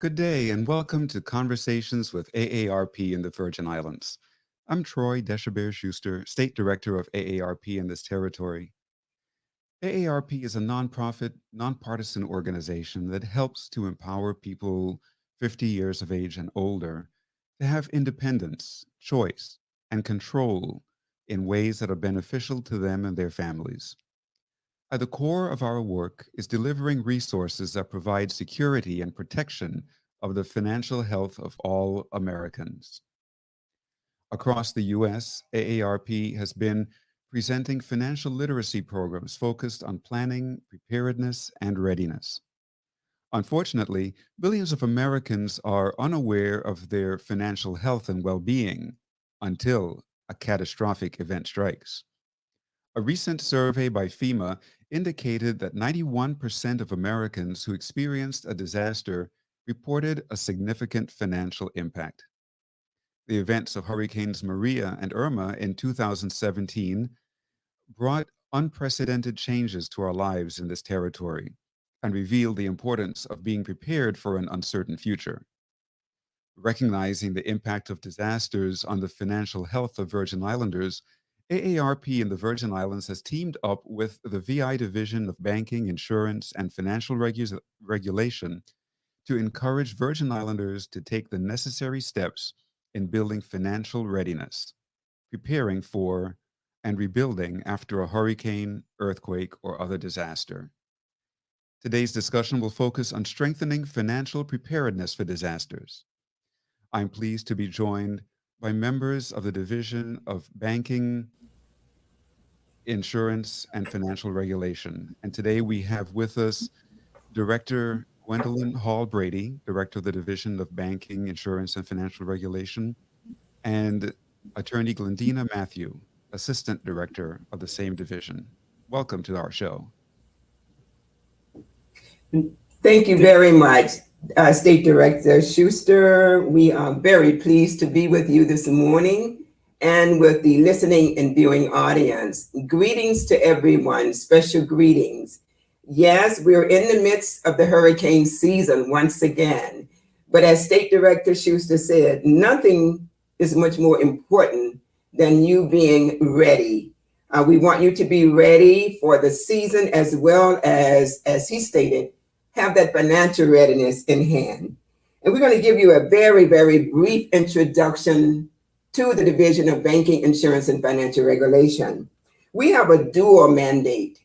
Good day and welcome to Conversations with AARP in the Virgin Islands. I'm Troy Deshabert-Schuster, State Director of AARP in this territory. AARP is a nonprofit, nonpartisan organization that helps to empower people 50 years of age and older to have independence, choice, and control in ways that are beneficial to them and their families. At the core of our work is delivering resources that provide security and protection of the financial health of all Americans. Across the U.S., AARP has been presenting financial literacy programs focused on planning, preparedness, and readiness. Unfortunately, billions of Americans are unaware of their financial health and well-being until a catastrophic event strikes. A recent survey by FEMA indicated that 91% of Americans who experienced a disaster reported a significant financial impact. The events of Hurricanes Maria and Irma in 2017 brought unprecedented changes to our lives in this territory and revealed the importance of being prepared for an uncertain future. Recognizing the impact of disasters on the financial health of Virgin Islanders, AARP in the Virgin Islands has teamed up with the VI Division of Banking, Insurance, and Financial Regulation to encourage Virgin Islanders to take the necessary steps in building financial readiness, preparing for and rebuilding after a hurricane, earthquake, or other disaster. Today's discussion will focus on strengthening financial preparedness for disasters. I'm pleased to be joined by members of the Division of Banking, Insurance, and Financial Regulation. And today we have with us Director Gwendolyn Brady, Director of the Division of Banking, Insurance, and Financial Regulation, and Attorney Glendina Matthew, Assistant Director of the same division. Welcome to our show. Thank you very much, State Director Schuster. We are very pleased to be with you this morning and with the listening and viewing audience. Greetings to everyone, special greetings. Yes, we're in the midst of the hurricane season once again, but as State Director Schuster said, nothing is much more important than you being ready. We want you to be ready for the season as well as he stated, have that financial readiness in hand. And we're going to give you a very, very brief introduction to the Division of Banking, Insurance, and Financial Regulation. We have a dual mandate,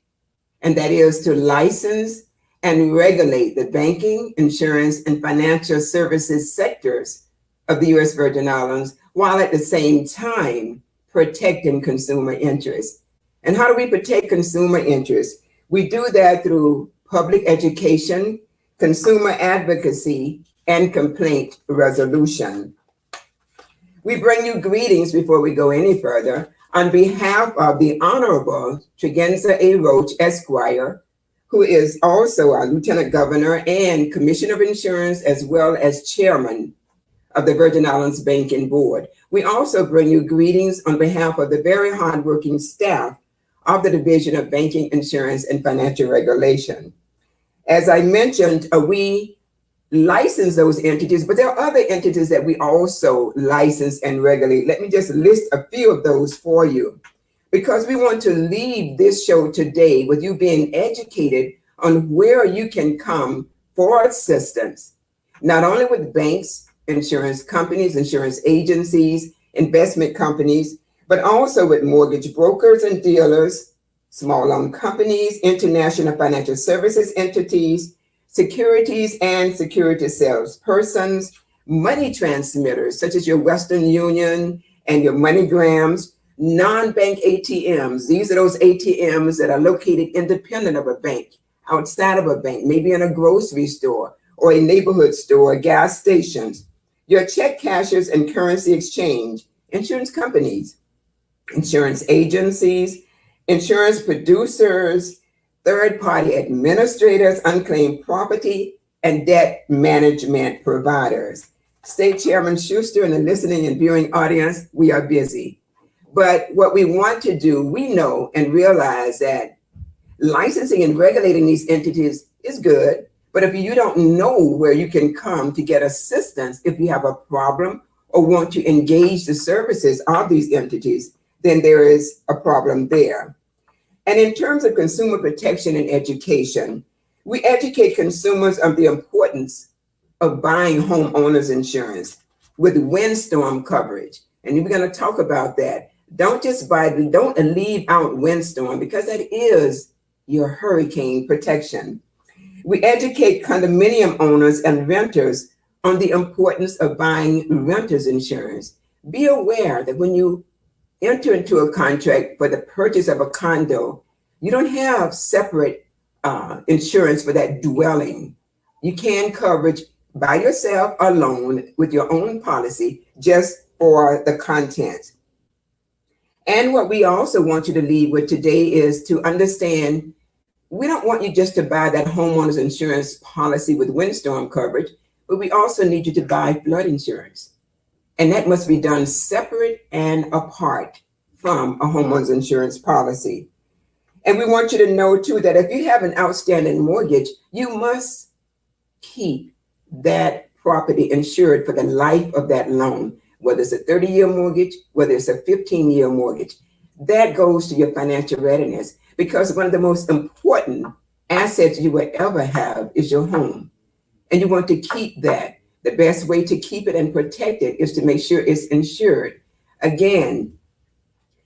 and that is to license and regulate the banking, insurance, and financial services sectors of the U.S. Virgin Islands, while at the same time protecting consumer interests. And how do we protect consumer interests? We do that through public education, consumer advocacy, and complaint resolution. We bring you greetings before we go any further on behalf of the Honorable Tregenza A. Roach, Esquire, who is also our Lieutenant Governor and Commissioner of Insurance, as well as Chairman of the Virgin Islands Banking Board. We also bring you greetings on behalf of the very hardworking staff of the Division of Banking, Insurance, and Financial Regulation. As I mentioned, we license those entities, but there are other entities that we also license and regulate. Let me just list a few of those for you, because we want to leave this show today with you being educated on where you can come for assistance, not only with banks, insurance companies, insurance agencies, investment companies, but also with mortgage brokers and dealers, small loan companies, international financial services entities, securities and security salespersons, money transmitters such as your Western Union and your MoneyGrams, non-bank ATMs. These are those ATMs that are located independent of a bank, outside of a bank, maybe in a grocery store or a neighborhood store, gas stations, your check cashers and currency exchange, insurance companies, insurance agencies, insurance producers, third-party administrators, unclaimed property, and debt management providers. State Chairman Schuster and the listening and viewing audience, we are busy. But what we want to do, we know and realize that licensing and regulating these entities is good, But if you don't know where you can come to get assistance if you have a problem or want to engage the services of these entities, then there is a problem there. And in terms of consumer protection and education, we educate consumers of the importance of buying homeowners insurance with windstorm coverage. And we're going to talk about that. Don't just buy, don't leave out windstorm, because that is your hurricane protection. We educate condominium owners and renters on the importance of buying renters insurance. Be aware that when you enter into a contract for the purchase of a condo, you don't have separate insurance for that dwelling. You can coverage by yourself alone with your own policy just for the content. And what we also want you to leave with today is to understand, we don't want you just to buy that homeowner's insurance policy with windstorm coverage, but we also need you to buy flood insurance. And that must be done separate and apart from a homeowner's insurance policy. And we want you to know too that if you have an outstanding mortgage, you must keep that property insured for the life of that loan, whether it's a 30-year mortgage, whether it's a 15-year mortgage. That goes to your financial readiness, because one of the most important assets you will ever have is your home. And you want to keep that. The best way to keep it and protect it is to make sure it's insured. Again,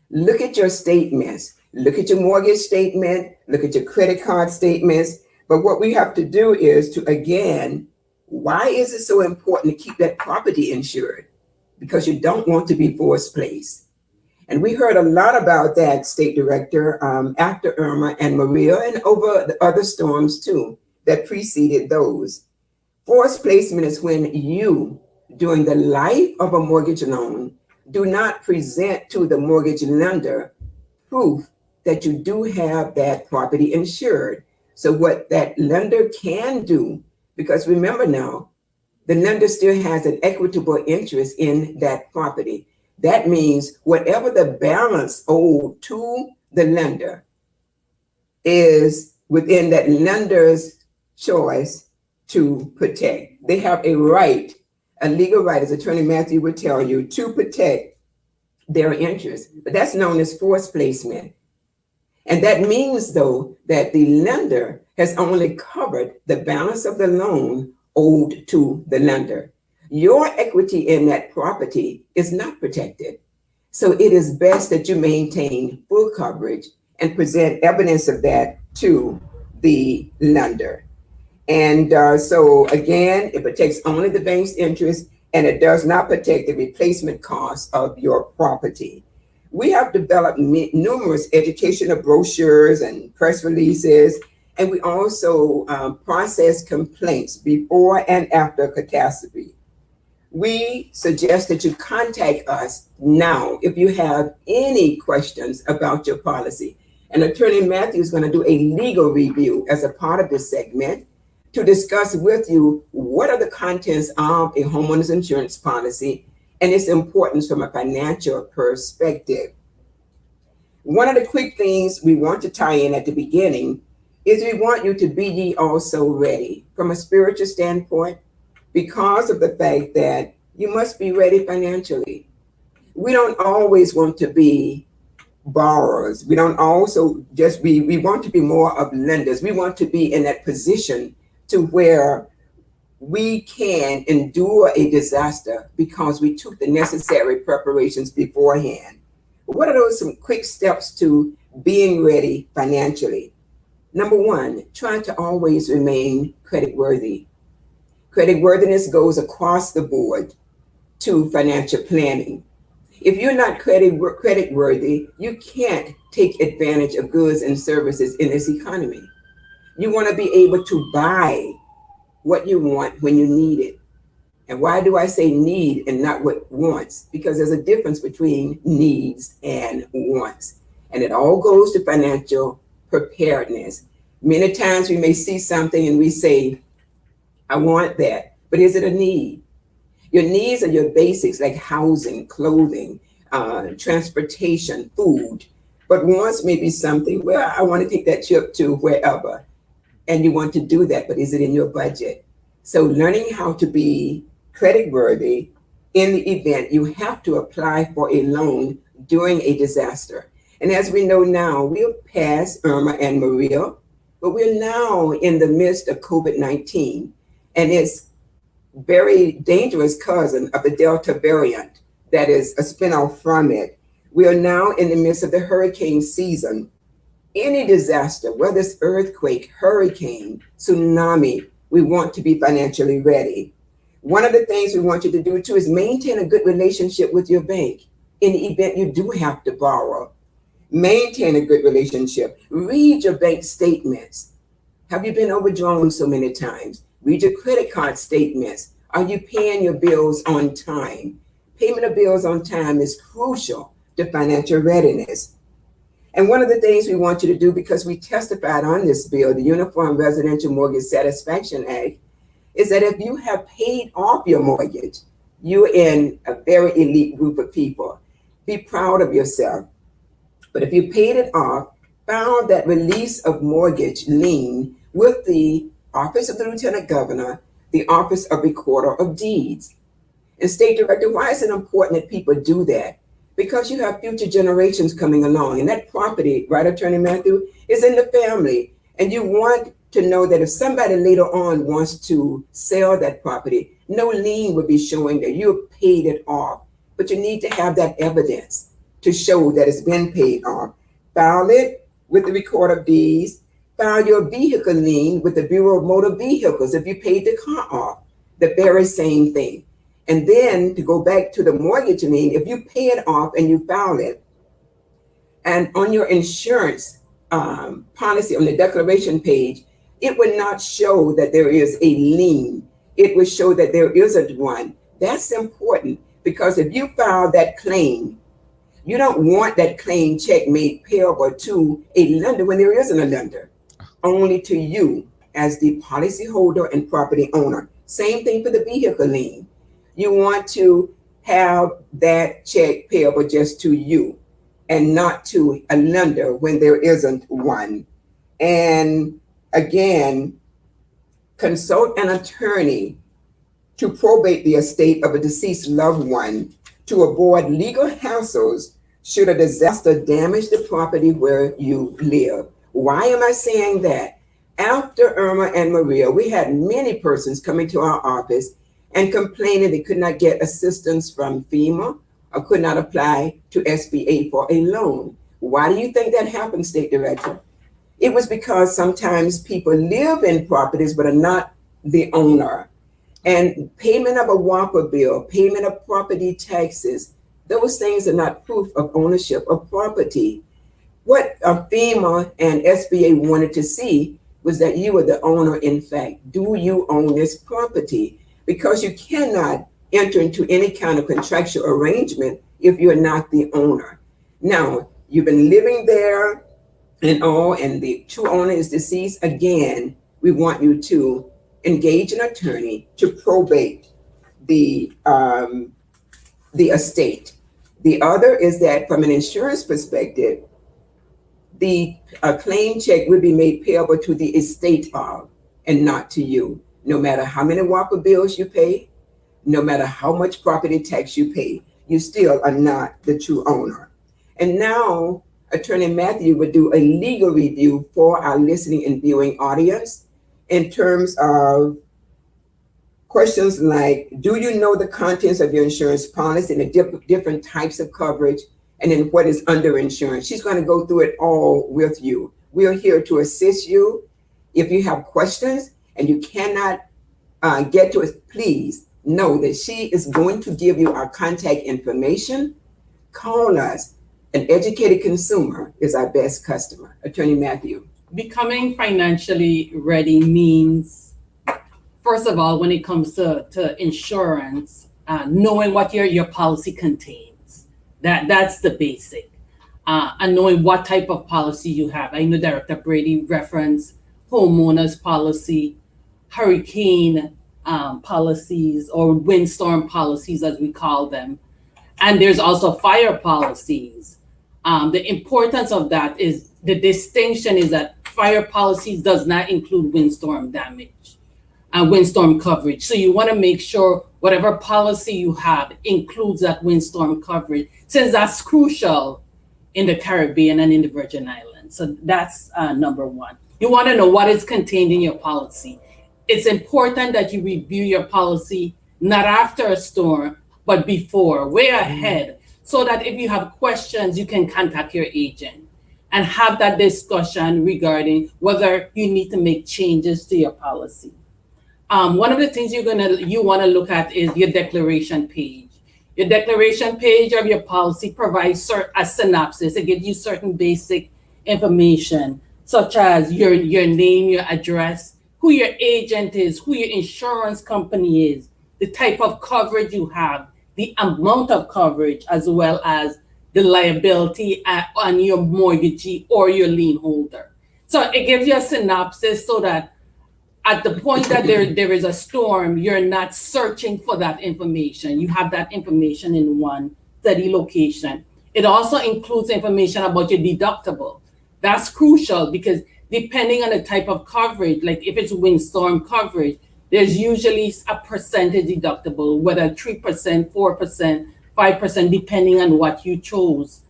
look at your statements. Look at your mortgage statement. Look at your credit card statements. But what we have to do is to, again, why is it so important to keep that property insured? Because you don't want to be forced placed. And we heard a lot about that, State Director, after Irma and Maria, and over the other storms too that preceded those. Forced placement is when you, during the life of a mortgage loan, do not present to the mortgage lender proof that you do have that property insured. So what that lender can do, because remember now, the lender still has an equitable interest in that property. That means whatever the balance owed to the lender is within that lender's choice to protect. They have a right, a legal right, as Attorney Matthew would tell you, to protect their interest. But that's known as forced placement. And that means, though, that the lender has only covered the balance of the loan owed to the lender. Your equity in that property is not protected. So it is best that you maintain full coverage and present evidence of that to the lender. And so again, it protects only the bank's interest, and it does not protect the replacement cost of your property. We have developed numerous educational brochures and press releases, and we also process complaints before and after catastrophe. We suggest that you contact us now if you have any questions about your policy. And Attorney Matthew is going to do a legal review as a part of this segment to discuss with you what are the contents of a homeowner's insurance policy and its importance from a financial perspective. One of the quick things we want to tie in at the beginning is we want you to be ye also ready from a spiritual standpoint, because of the fact that you must be ready financially. We don't always want to be borrowers. We don't also just be, we want to be more of lenders. We want to be in that position to where we can endure a disaster because we took the necessary preparations beforehand. What are those some quick steps to being ready financially? Number one, try to always remain creditworthy. Creditworthiness goes across the board to financial planning. If you're not creditworthy, you can't take advantage of goods and services in this economy. You want to be able to buy what you want when you need it. And why do I say need and not what wants? Because there's a difference between needs and wants. And it all goes to financial preparedness. Many times we may see something and we say, I want that, but is it a need? Your needs are your basics like housing, clothing, transportation, food. But wants may be something, well, I want to take that trip to wherever. and you want to do that, but is it in your budget? So learning how to be credit worthy in the event you have to apply for a loan during a disaster. And as we know now, we're past Irma and Maria, but we're now in the midst of COVID-19, and its very dangerous cousin of the Delta variant that is a spinoff from it. We are now in the midst of the hurricane season. Any disaster, whether it's earthquake, hurricane, tsunami, we want to be financially ready. One of the things we want you to do too is maintain a good relationship with your bank in the event you do have to borrow. Maintain a good relationship. Read your bank statements. Have you been overdrawn so many times? Read your credit card statements. Are you paying your bills on time? Payment of bills on time is crucial to financial readiness. And one of the things we want you to do, because we testified on this bill, the Uniform Residential Mortgage Satisfaction Act, is that if you have paid off your mortgage, you're in a very elite group of people. Be proud of yourself. But if you paid it off, file that release of mortgage lien with the Office of the Lieutenant Governor, the Office of Recorder of Deeds. And State Director, why is it important that people do that? Because you have future generations coming along, and that property, right, Attorney Matthew, is in the family. And you want to know that if somebody later on wants to sell that property, no lien would be showing that you have paid it off. But you need to have that evidence to show that it's been paid off. File it with the Recorder of Deeds. File your vehicle lien with the Bureau of Motor Vehicles if you paid the car off. The very same thing. And then to go back to the mortgage lien, if you pay it off and you file it, and on your insurance policy on the declaration page, it would not show that there is a lien. It would show that there isn't one. That's important, because if you file that claim, you don't want that claim check made payable to a lender when there isn't a lender, only to you as the policyholder and property owner. Same thing for the vehicle lien. You want to have that check payable just to you and not to a lender when there isn't one. And again, consult an attorney to probate the estate of a deceased loved one to avoid legal hassles should a disaster damage the property where you live. Why am I saying that? After Irma and Maria, we had many persons coming to our office and complaining they could not get assistance from FEMA or could not apply to SBA for a loan. Why do you think that happened, State Director? It was because sometimes people live in properties but are not the owner. And payment of a WAPA bill, payment of property taxes, those things are not proof of ownership of property. What FEMA and SBA wanted to see was that you were the owner. In fact, do you own this property? Because you cannot enter into any kind of contractual arrangement if you're not the owner. Now, you've been living there and all, and the true owner is deceased. Again, we want you to engage an attorney to probate the estate. The other is that from an insurance perspective, the claim check would be made payable to the estate of and not to you. No matter how many WAPA bills you pay, no matter how much property tax you pay, you still are not the true owner. And now Attorney Matthew would do a legal review for our listening and viewing audience in terms of questions like, do you know the contents of your insurance policy and the different types of coverage, and then what is under insurance? She's going to go through it all with you. We are here to assist you. If you have questions and you cannot get to us, please know that she is going to give you our contact information. Call us. An educated consumer is our best customer. Attorney Matthew. Becoming financially ready means, first of all, when it comes to insurance, knowing what your policy contains. That's the basic. And knowing what type of policy you have. I know Director Brady referenced homeowners policy, hurricane policies, or windstorm policies as we call them. And there's also fire policies. The importance of that is, the distinction is that fire policies does not include windstorm damage and windstorm coverage. So you want to make sure whatever policy you have includes that windstorm coverage, since that's crucial in the Caribbean and in the Virgin Islands. So that's number one. You want to know what is contained in your policy. It's important that you review your policy not after a storm, but before, way ahead, so that if you have questions, you can contact your agent and have that discussion regarding whether you need to make changes to your policy. One of the things you want to look at is your declaration page. Your declaration page of your policy provides a synopsis. It gives you certain basic information, such as your name, your address, who your agent is, who your insurance company is, the type of coverage you have, the amount of coverage, as well as the liability on your mortgagee or your lien holder. So it gives you a synopsis so that at the point that there is a storm, you're not searching for that information. You have that information in one steady location. It also includes information about your deductible. That's crucial because depending on the type of coverage, like if it's windstorm coverage, there's usually a percentage deductible, whether 3%, 4%, 5%, depending on what you chose.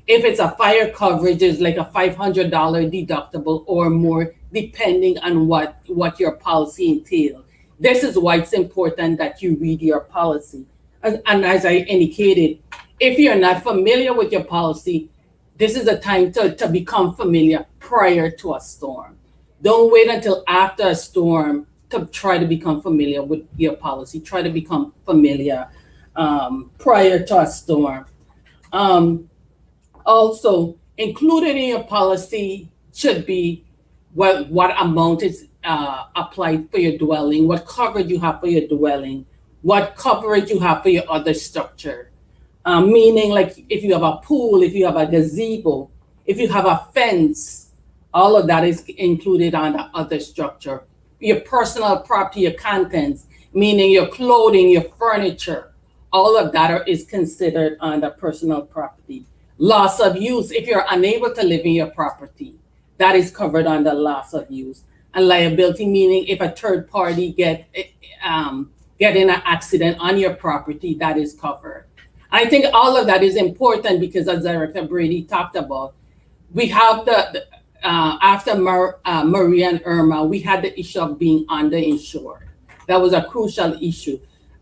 If it's a fire coverage, it's like a $500 deductible or more, depending on what your policy entails. This is why it's important that you read your policy. And as I indicated, if you're not familiar with your policy, this is the time to become familiar prior to a storm. Don't wait until after a storm to try to become familiar with your policy. Try to become familiar prior to a storm. Also, included in your policy should be what amount is applied for your dwelling, what coverage you have for your dwelling, what coverage you have for your other structure. Meaning, like if you have a pool, if you have a gazebo, if you have a fence, all of that is included on the other structure. Your personal property, your contents, meaning your clothing, your furniture, all of that is considered under personal property. Loss of use, if you're unable to live in your property, that is covered under loss of use. And liability, meaning if a third party get in an accident on your property, that is covered. I think all of that is important because, as Director Brady talked about, we have after Maria and Irma, we had the issue of being underinsured. That was a crucial issue.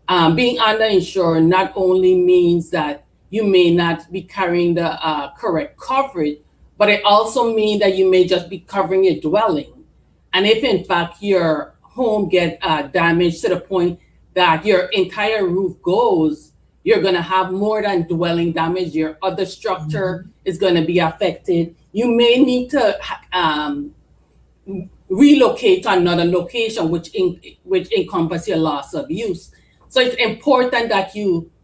Being underinsured not only means that you may not be carrying the correct coverage, but it also means that you may just be covering your dwelling. And if in fact your home get damaged to the point that your entire roof goes, you're gonna have more than dwelling damage. Your other structure is gonna be affected. You may need to relocate to another location, which encompasses your loss of use. So it's important that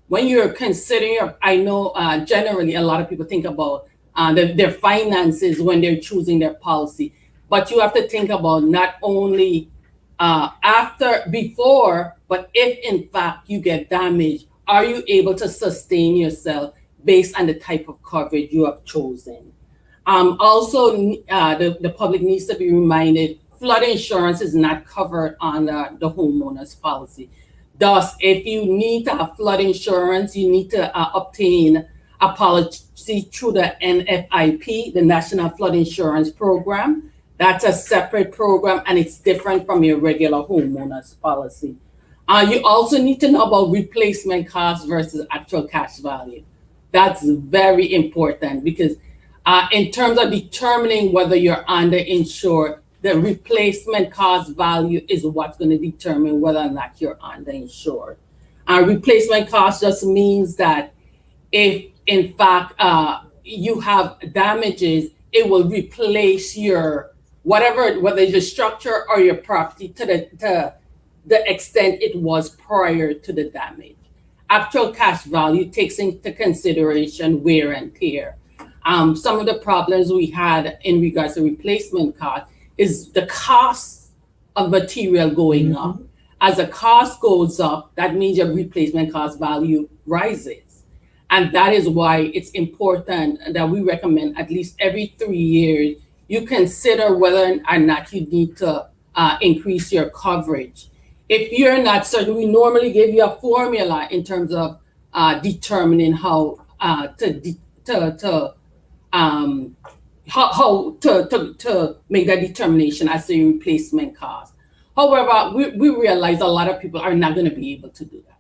when you're considering, I know generally a lot of people think about their finances when they're choosing their policy, but you have to think about not only before, but if in fact you get damaged, are you able to sustain yourself based on the type of coverage you have chosen? Also, the public needs to be reminded, flood insurance is not covered on the homeowner's policy. Thus, if you need to have flood insurance, you need to obtain a policy through the NFIP, the National Flood Insurance Program. That's a separate program and it's different from your regular homeowner's policy. You also need to know about replacement cost versus actual cash value. That's very important because in terms of determining whether you're underinsured, the replacement cost value is what's going to determine whether or not you're underinsured. Replacement cost just means that if in fact you have damages, it will replace your whatever, whether it's your structure or your property to the extent it was prior to the damage. Actual cash value takes into consideration wear and tear. Some of the problems we had in regards to replacement cost is the cost of material going up. As the cost goes up, that means your replacement cost value rises. And that is why it's important that we recommend at least every 3 years, you consider whether or not you need to increase your coverage. If you're not certain, we normally give you a formula in terms of determining how to make that determination as to your replacement cost. However, we realize a lot of people are not going to be able to do that.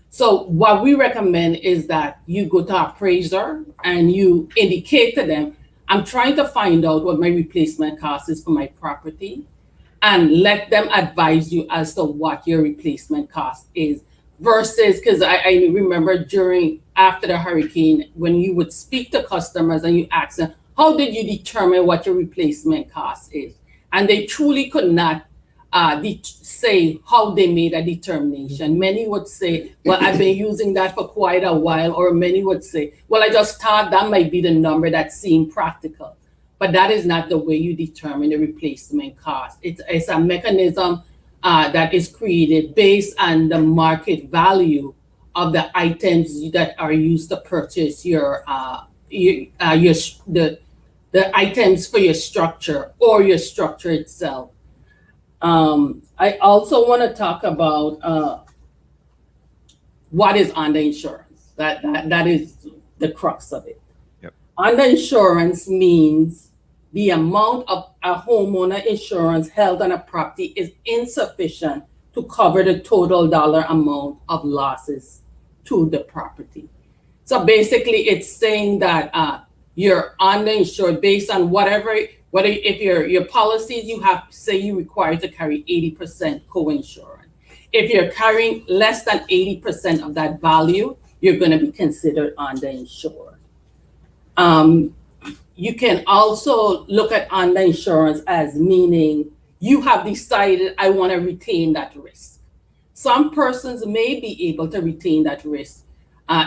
So what we recommend is that you go to an appraiser and you indicate to them, I'm trying to find out what my replacement cost is for my property, and let them advise you as to what your replacement cost is. Versus, because I remember after the hurricane, when you would speak to customers and you ask them, how did you determine what your replacement cost is? And they truly could not say how they made a determination. Many would say, well, I've been using that for quite a while, or many would say, well, I just thought that might be the number that seemed practical. But that is not the way you determine the replacement cost. It's a mechanism that is created based on the market value of the items that are used to purchase the items for your structure or your structure itself. I also want to talk about what is underinsurance. That is the crux of it. Yep. Underinsurance means the amount of a homeowner insurance held on a property is insufficient to cover the total dollar amount of losses to the property. So basically, it's saying that you're underinsured based on whether if your policies you have, say you require to carry 80% co-insurance. If you're carrying less than 80% of that value, you're going to be considered underinsured. You can also look at underinsurance as meaning you have decided, I want to retain that risk. Some persons may be able to retain that risk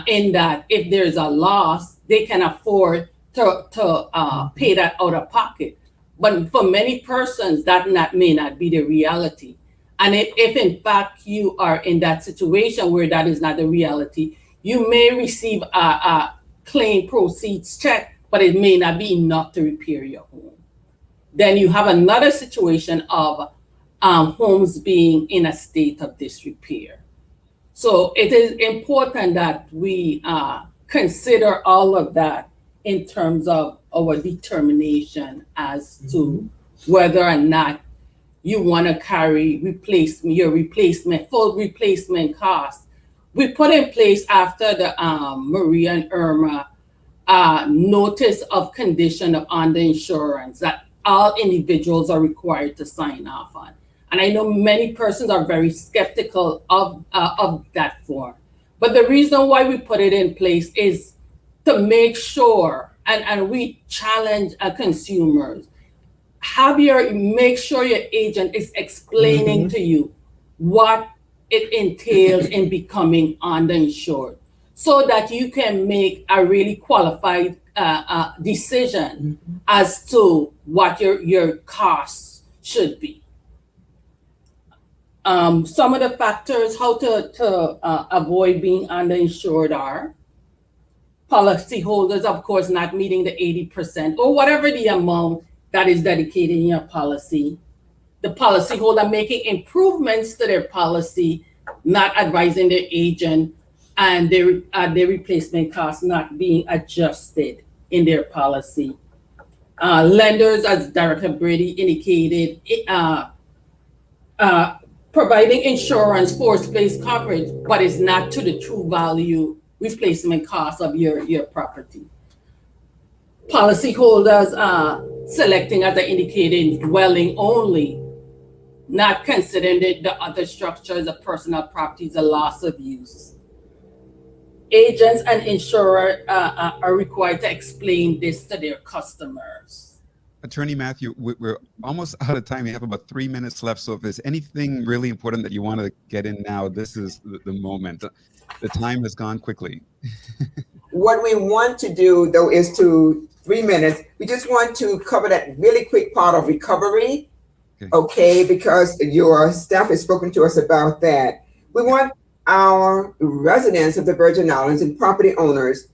in that if there's a loss, they can afford to pay that out of pocket. But for many persons, that may not be the reality. And if in fact you are in that situation where that is not the reality, you may receive a claim proceeds check, but it may not be enough to repair your home. Then you have another situation of homes being in a state of disrepair. So it is important that we consider all of that in terms of our determination as to whether or not you want to carry full replacement costs. We put in place after the Maria and Irma notice of condition of underinsurance that all individuals are required to sign off on. And I know many persons are very skeptical of that form. But the reason why we put it in place is to make sure, and we challenge consumers, make sure your agent is explaining to you what it entails in becoming underinsured, so that you can make a really qualified decision as to what your costs should be. Some of the factors how to avoid being underinsured are policyholders, of course, not meeting the 80% or whatever the amount that is dedicated in your policy. The policyholder making improvements to their policy, not advising their agent, and their replacement costs not being adjusted in their policy. Lenders, as Director Brady indicated, providing insurance force-based coverage, but it's not to the true value replacement cost of your property. Policyholders selecting, as I indicated, dwelling only, not considering the other structures of personal properties, the loss of use. Agents and insurers are required to explain this to their customers. Attorney Matthew, we're almost out of time. We have about 3 minutes left. So if there's anything really important that you want to get in now, this is the moment. The time has gone quickly. What we want to do, though, is 3 minutes. We just want to cover that really quick part of recovery, okay, because your staff has spoken to us about that. We want our residents of the Virgin Islands and property owners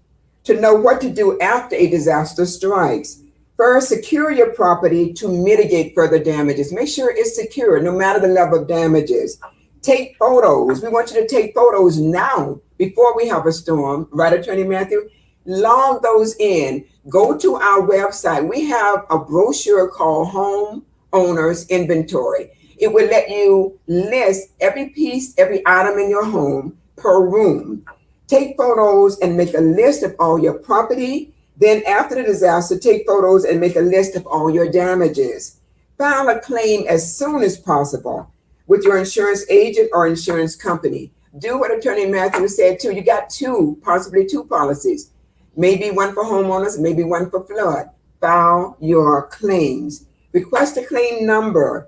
to know what to do after a disaster strikes. First, secure your property to mitigate further damages. Make sure it's secure no matter the level of damages. Take photos. We want you to take photos now before we have a storm. Right, Attorney Matthew? Log those in. Go to our website. We have a brochure called Home Owner's Inventory. It will let you list every piece, every item in your home per room. Take photos and make a list of all your property. Then after the disaster, take photos and make a list of all your damages. File a claim as soon as possible with your insurance agent or insurance company. Do what Attorney Matthew said too. You got possibly two policies. Maybe one for homeowners, maybe one for flood. File your claims. Request a claim number.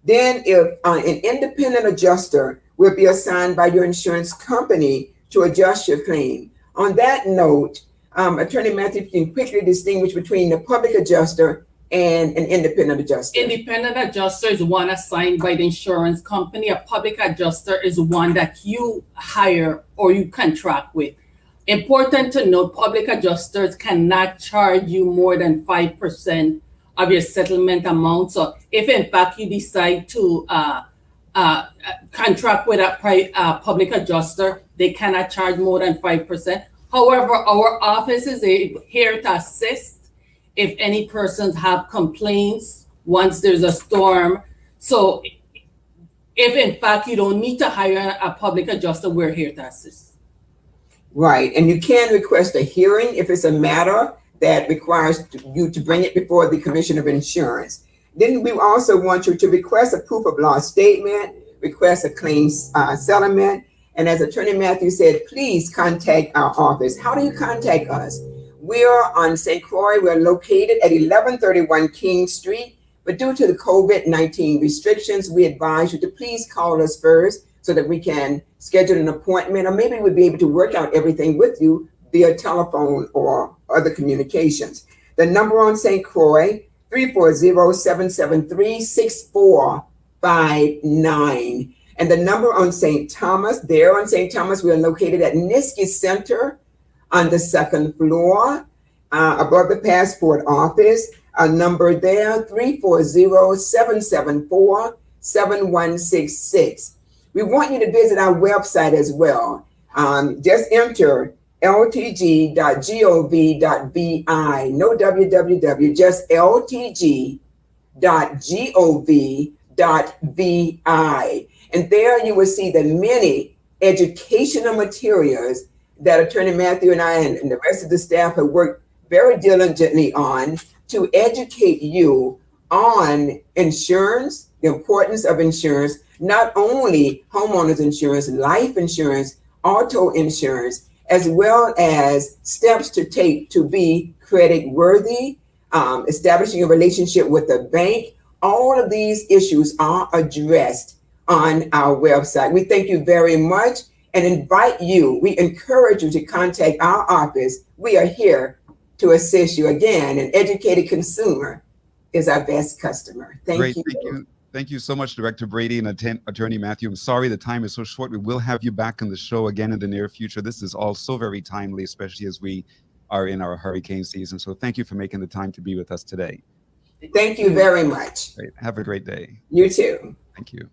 Then if an independent adjuster will be assigned by your insurance company to adjust your claim. On that note, Attorney Matthew can quickly distinguish between the public adjuster and an independent adjuster. Independent adjuster is one assigned by the insurance company. A public adjuster is one that you hire or you contract with. Important to note, public adjusters cannot charge you more than 5% of your settlement amount. So if in fact you decide to contract with a public adjuster, they cannot charge more than 5%. However, our office is here to assist if any persons have complaints once there's a storm. So if in fact you don't need to hire a public adjuster, we're here to assist. Right, and you can request a hearing if it's a matter that requires you to bring it before the Commission of Insurance. Then we also want you to request a proof of loss statement, request a claims settlement, and as Attorney Matthew said, please contact our office. How do you contact us? We're on St. Croix. We're located at 1131 King Street, but due to the COVID-19 restrictions, we advise you to please call us first so that we can schedule an appointment, or maybe we'll be able to work out everything with you via telephone or other communications. The number on St. Croix, 340-773-6459. And the number on St. Thomas, there on St. Thomas, we are located at Niski Center on the second floor, above the passport office. Our number there, 340-774-7166. We want you to visit our website as well. Just enter ltg.gov.vi, no www, just ltg.gov.vi. And there you will see the many educational materials that Attorney Matthew and I and the rest of the staff have worked very diligently on to educate you on insurance, the importance of insurance, not only homeowners insurance, life insurance, auto insurance, as well as steps to take to be credit worthy, establishing a relationship with the bank. All of these issues are addressed on our website. We thank you very much and we encourage you to contact our office. We are here to assist you. Again, an educated consumer is our best customer. Thank you. Thank you so much, Director Brady and Attorney Matthew. I'm sorry the time is so short. We will have you back on the show again in the near future. This is all so very timely, especially as we are in our hurricane season. So thank you for making the time to be with us today. Thank you very much. Great. Have a great day. You too. Thank you.